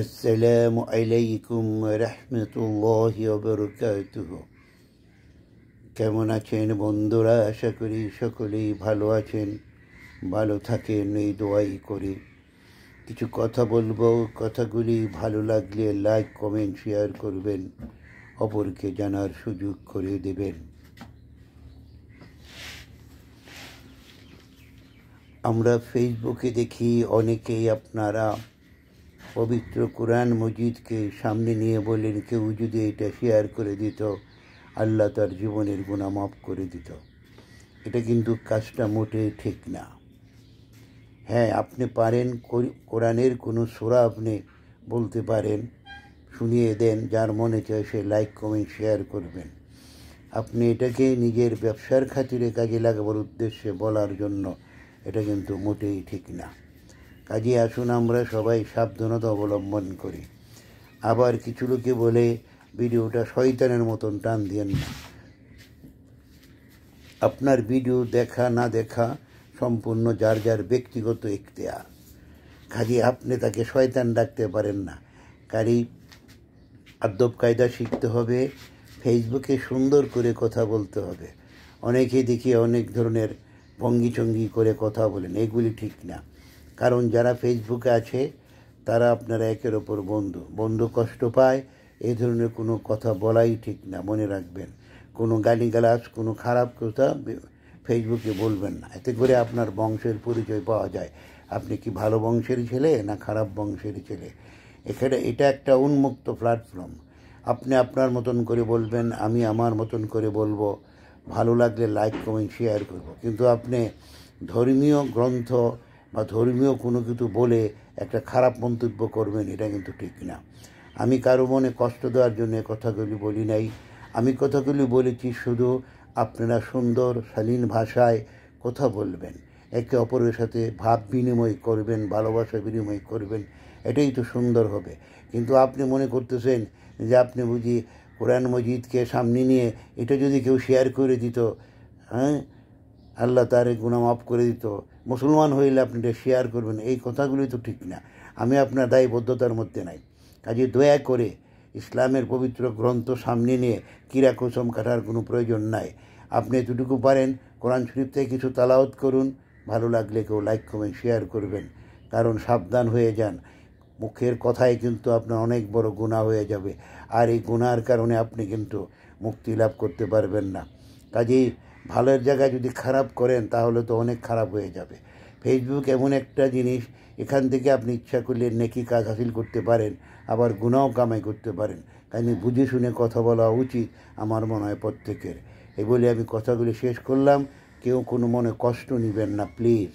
আসসালামু আলাইকুম রহমতুল্লাহি ওয়া বারাকাতুহু। কেমন আছেন বন্ধুরা? আশা করি সকলেই ভালো আছেন, ভালো থাকেন এই দোয়াই করি। কিছু কথা বলবো, কথাগুলি ভালো লাগলে লাইক কমেন্ট শেয়ার করবেন, অপরকে জানার সুযোগ করে দেবেন। আমরা ফেসবুকে দেখি অনেকেই আপনারা পবিত্র কোরআন মজিদকে সামনে নিয়ে বলেন, কেউ যদি এটা শেয়ার করে দিত আল্লাহ তার জীবনের গুনাহ মাফ করে দিত। এটা কিন্তু কাজটা মোটেই ঠিক না। হ্যাঁ, আপনি পারেন কোরআনের কোনো সূরা আপনি বলতে পারেন, শুনিয়ে দেন, যার মনে চায় সে লাইক কমেন্ট শেয়ার করবেন। আপনি এটাকে নিজের ব্যবসার খাতিরে কাজে লাগাবার উদ্দেশ্যে বলার জন্য এটা কিন্তু মোটেই ঠিক না। কাজে আসুন আমরা সবাই সাবধানতা অবলম্বন করি। আবার কিছু লোকে বলে ভিডিওটা শয়তানের মতন টান দিয়েন না। আপনার ভিডিও দেখা না দেখা সম্পূর্ণ যার যার ব্যক্তিগত ইখতিয়ার। কাজে আপনি তাকে শয়তান ডাকতে পারেন না। কাজেই আদব কায়দা শিখতে হবে, ফেসবুকে সুন্দর করে কথা বলতে হবে। অনেকে দেখি অনেক ধরনের ভঙ্গিচঙ্গি করে কথা বলেন, এগুলি ঠিক না। কারণ যারা ফেসবুকে আছে তারা আপনারা একের ওপর বন্ধু কষ্ট পায়, এই ধরনের কোনো কথা বলাই ঠিক না। মনে রাখবেন, কোনো গালিগালাজ, কোনো খারাপ কথা ফেসবুকে বলবেন না। এতে করে আপনার বংশের পরিচয় পাওয়া যায়, আপনি কি ভালো বংশের ছেলে না খারাপ বংশের ছেলে। এটা একটা উন্মুক্ত প্ল্যাটফর্ম। আপনি আপনার মতন করে বলবেন, আমি আমার মতন করে বলবো, ভালো লাগলে লাইক কমেন্ট শেয়ার করব। কিন্তু আপনি ধর্মীয় গ্রন্থ বা ধর্মীয় কোনো কিছু বলে একটা খারাপ মন্তব্য করবেন, এটা কিন্তু ঠিক না। আমি কারো মনে কষ্ট দেওয়ার জন্য কথাগুলি বলি নাই। আমি কথাগুলি বলেছি শুধু আপনারা সুন্দর শালীন ভাষায় কথা বলবেন, একে অপরের সাথে ভাব বিনিময় করবেন, ভালোবাসা বিনিময় করবেন, এটাই তো সুন্দর হবে। কিন্তু আপনি মনে করতেছেন যে আপনি বুঝি কোরআন মজিদকে সামনে নিয়ে এটা যদি কেউ শেয়ার করে দিত, হ্যাঁ, আল্লাহ তার গুনাহ মাফ করে দিত, মুসলমান হইলে আপনি এটা শেয়ার করবেন, এই কথাগুলি তো ঠিক না। আমি আপনার দায়বদ্ধতার মধ্যে নাই। কাজে দয়া করে ইসলামের পবিত্র গ্রন্থ সামনে নিয়ে কিরা কসম কাটার কোনো প্রয়োজন নাই। আপনি এতটুকু পারেন কোরআন শরীফ থেকে কিছু তালাওয়াত করুন, ভালো লাগলে কেউ লাইক কমেন্ট শেয়ার করবেন। কারণ সাবধান হয়ে যান, মুখের কথায় কিন্তু আপনার অনেক বড় গুনাহ হয়ে যাবে, আর এই গুনাহর কারণে আপনি কিন্তু মুক্তি লাভ করতে পারবেন না। কাজেই ভালোর জায়গায় যদি খারাপ করেন তাহলে তো অনেক খারাপ হয়ে যাবে। ফেসবুক এমন একটা জিনিস, এখান থেকে আপনি ইচ্ছা করলে নেকি কাজ হাসিল করতে পারেন, আবার গুনাহ কামাই করতে পারেন। কাজে বুঝে শুনে কথা বলা উচিত আমার মনে হয় প্রত্যেকের। এই বলে আমি কথাগুলি শেষ করলাম। কেউ কোনো মনে কষ্ট নেবেন না প্লিজ।